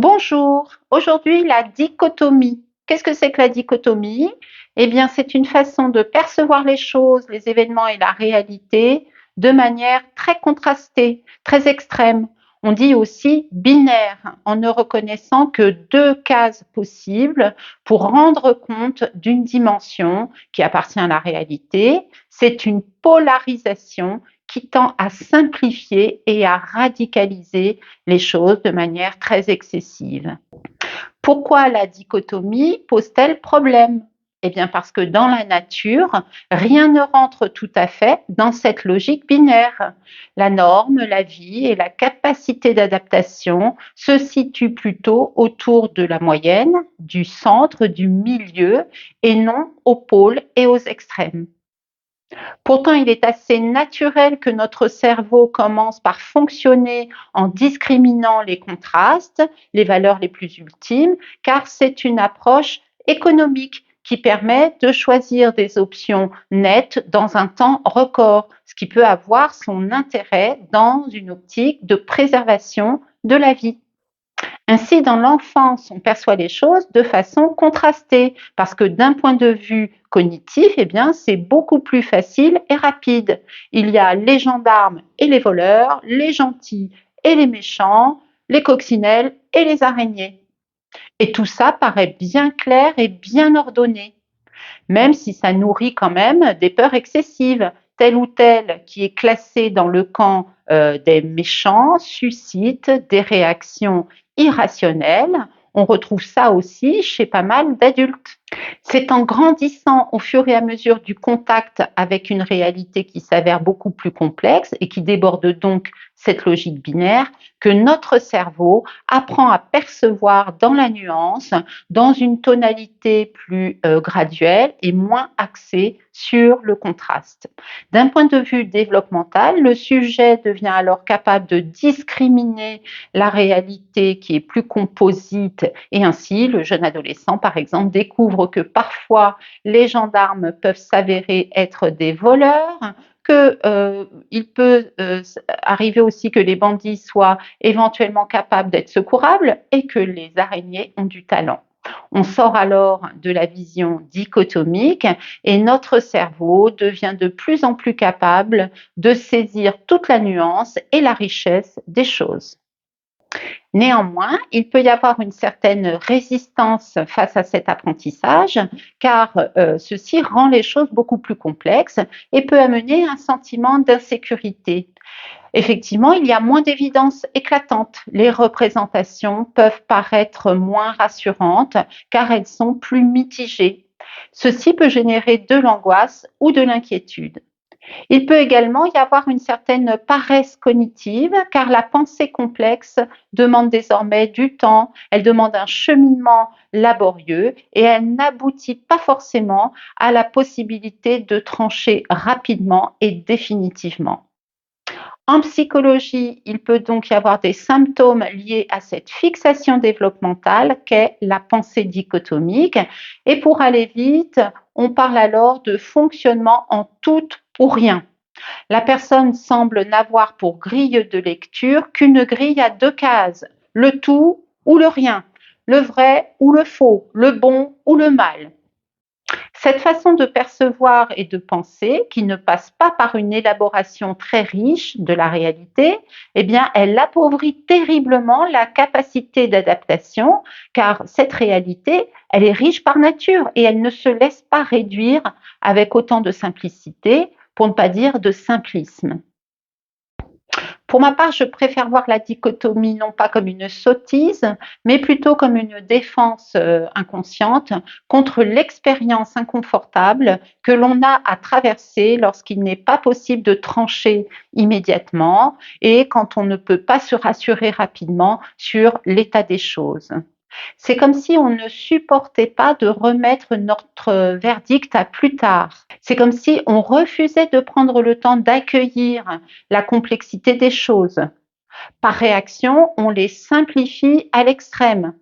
Bonjour, aujourd'hui la dichotomie. Qu'est-ce que c'est que la dichotomie? Eh bien, c'est une façon de percevoir les choses, les événements et la réalité de manière très contrastée, très extrême. On dit aussi binaire, en ne reconnaissant que deux cases possibles pour rendre compte d'une dimension qui appartient à la réalité. C'est une polarisation qui tend à simplifier et à radicaliser les choses de manière très excessive. Pourquoi la dichotomie pose-t-elle problème? Eh bien parce que dans la nature, rien ne rentre tout à fait dans cette logique binaire. La norme, la vie et la capacité d'adaptation se situent plutôt autour de la moyenne, du centre, du milieu et non aux pôles et aux extrêmes. Pourtant, il est assez naturel que notre cerveau commence par fonctionner en discriminant les contrastes, les valeurs les plus ultimes, car c'est une approche économique qui permet de choisir des options nettes dans un temps record, ce qui peut avoir son intérêt dans une optique de préservation de la vie. Ainsi, dans l'enfance, on perçoit les choses de façon contrastée, parce que d'un point de vue cognitif, eh bien, c'est beaucoup plus facile et rapide. Il y a les gendarmes et les voleurs, les gentils et les méchants, les coccinelles et les araignées. Et tout ça paraît bien clair et bien ordonné, même si ça nourrit quand même des peurs excessives. Tel ou tel qui est classé dans le camp des méchants suscite des réactions irrationnelles. On retrouve ça aussi chez pas mal d'adultes. C'est en grandissant au fur et à mesure du contact avec une réalité qui s'avère beaucoup plus complexe et qui déborde donc cette logique binaire que notre cerveau apprend à percevoir dans la nuance, dans une tonalité plus graduelle et moins axée sur le contraste. D'un point de vue développemental, le sujet devient alors capable de discriminer la réalité qui est plus composite et ainsi le jeune adolescent, par exemple, découvre que parfois les gendarmes peuvent s'avérer être des voleurs, qu'il peut arriver aussi que les bandits soient éventuellement capables d'être secourables et que les araignées ont du talent. On sort alors de la vision dichotomique et notre cerveau devient de plus en plus capable de saisir toute la nuance et la richesse des choses. Néanmoins, il peut y avoir une certaine résistance face à cet apprentissage, car ceci rend les choses beaucoup plus complexes et peut amener un sentiment d'insécurité. Effectivement, il y a moins d'évidences éclatantes. Les représentations peuvent paraître moins rassurantes car elles sont plus mitigées. Ceci peut générer de l'angoisse ou de l'inquiétude. Il peut également y avoir une certaine paresse cognitive, car la pensée complexe demande désormais du temps, elle demande un cheminement laborieux et elle n'aboutit pas forcément à la possibilité de trancher rapidement et définitivement. En psychologie, il peut donc y avoir des symptômes liés à cette fixation développementale qu'est la pensée dichotomique. Et pour aller vite, on parle alors de fonctionnement en tout ou rien. La personne semble n'avoir pour grille de lecture qu'une grille à deux cases, le tout ou le rien, le vrai ou le faux, le bon ou le mal. Cette façon de percevoir et de penser, qui ne passe pas par une élaboration très riche de la réalité, eh bien, elle appauvrit terriblement la capacité d'adaptation, car cette réalité, elle est riche par nature et elle ne se laisse pas réduire avec autant de simplicité, pour ne pas dire de simplisme. Pour ma part, je préfère voir la dichotomie non pas comme une sottise, mais plutôt comme une défense inconsciente contre l'expérience inconfortable que l'on a à traverser lorsqu'il n'est pas possible de trancher immédiatement et quand on ne peut pas se rassurer rapidement sur l'état des choses. C'est comme si on ne supportait pas de remettre notre verdict à plus tard. C'est comme si on refusait de prendre le temps d'accueillir la complexité des choses. Par réaction, on les simplifie à l'extrême.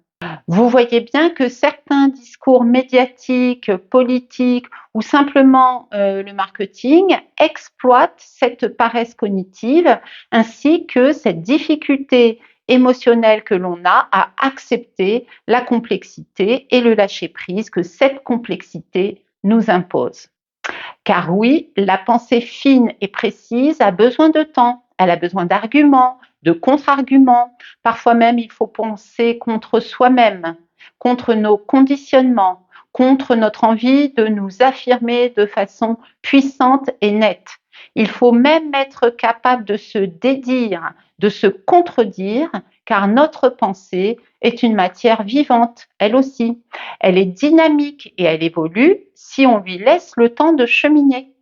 Vous voyez bien que certains discours médiatiques, politiques ou simplement le marketing exploitent cette paresse cognitive ainsi que cette difficulté émotionnel que l'on a à accepter la complexité et le lâcher-prise que cette complexité nous impose. Car oui, la pensée fine et précise a besoin de temps, elle a besoin d'arguments, de contre-arguments, parfois même il faut penser contre soi-même, contre nos conditionnements, contre notre envie de nous affirmer de façon puissante et nette. Il faut même être capable de se dédire, de se contredire, car notre pensée est une matière vivante, elle aussi. Elle est dynamique et elle évolue si on lui laisse le temps de cheminer.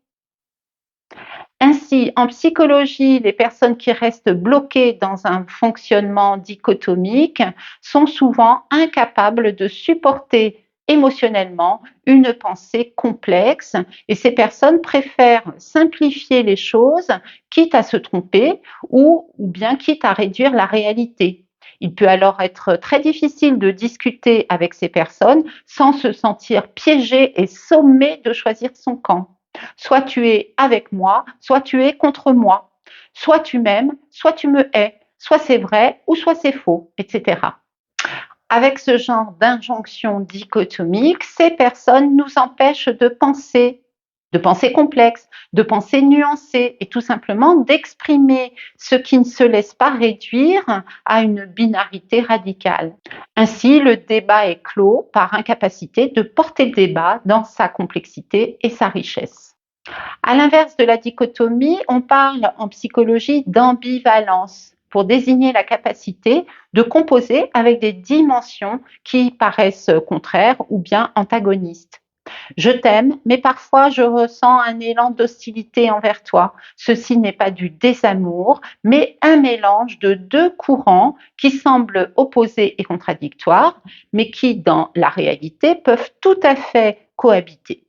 Ainsi, en psychologie, les personnes qui restent bloquées dans un fonctionnement dichotomique sont souvent incapables de supporter émotionnellement une pensée complexe et ces personnes préfèrent simplifier les choses quitte à se tromper ou bien quitte à réduire la réalité. Il peut alors être très difficile de discuter avec ces personnes sans se sentir piégé et sommé de choisir son camp. Soit tu es avec moi, soit tu es contre moi. Soit tu m'aimes, soit tu me hais. Soit c'est vrai ou soit c'est faux, etc. Avec ce genre d'injonction dichotomique, ces personnes nous empêchent de penser complexe, de penser nuancée et tout simplement d'exprimer ce qui ne se laisse pas réduire à une binarité radicale. Ainsi, le débat est clos par incapacité de porter le débat dans sa complexité et sa richesse. À l'inverse de la dichotomie, on parle en psychologie d'ambivalence pour désigner la capacité de composer avec des dimensions qui paraissent contraires ou bien antagonistes. Je t'aime, mais parfois je ressens un élan d'hostilité envers toi. Ceci n'est pas du désamour, mais un mélange de deux courants qui semblent opposés et contradictoires, mais qui, dans la réalité, peuvent tout à fait cohabiter.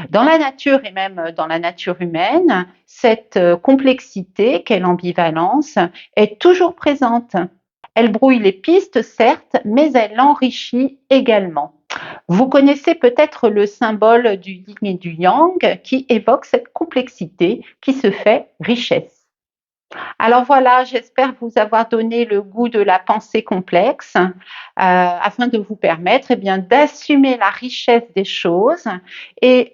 Dans la nature et même dans la nature humaine, cette complexité qu'est l'ambivalence est toujours présente. Elle brouille les pistes, certes, mais elle l'enrichit également. Vous connaissez peut-être le symbole du yin et du yang qui évoque cette complexité qui se fait richesse. Alors voilà, j'espère vous avoir donné le goût de la pensée complexe afin de vous permettre d'assumer la richesse des choses et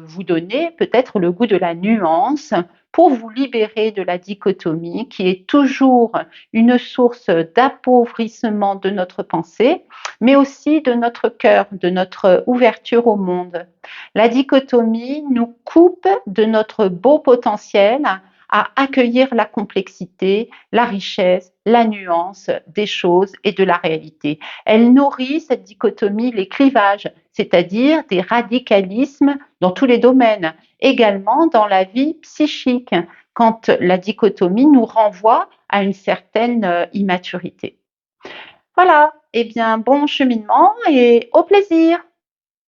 vous donner peut-être le goût de la nuance pour vous libérer de la dichotomie qui est toujours une source d'appauvrissement de notre pensée, mais aussi de notre cœur, de notre ouverture au monde. La dichotomie nous coupe de notre beau potentiel à accueillir la complexité, la richesse, la nuance des choses et de la réalité. Elle nourrit, cette dichotomie, les clivages, c'est-à-dire des radicalismes dans tous les domaines, également dans la vie psychique, quand la dichotomie nous renvoie à une certaine immaturité. Voilà, bon cheminement et au plaisir!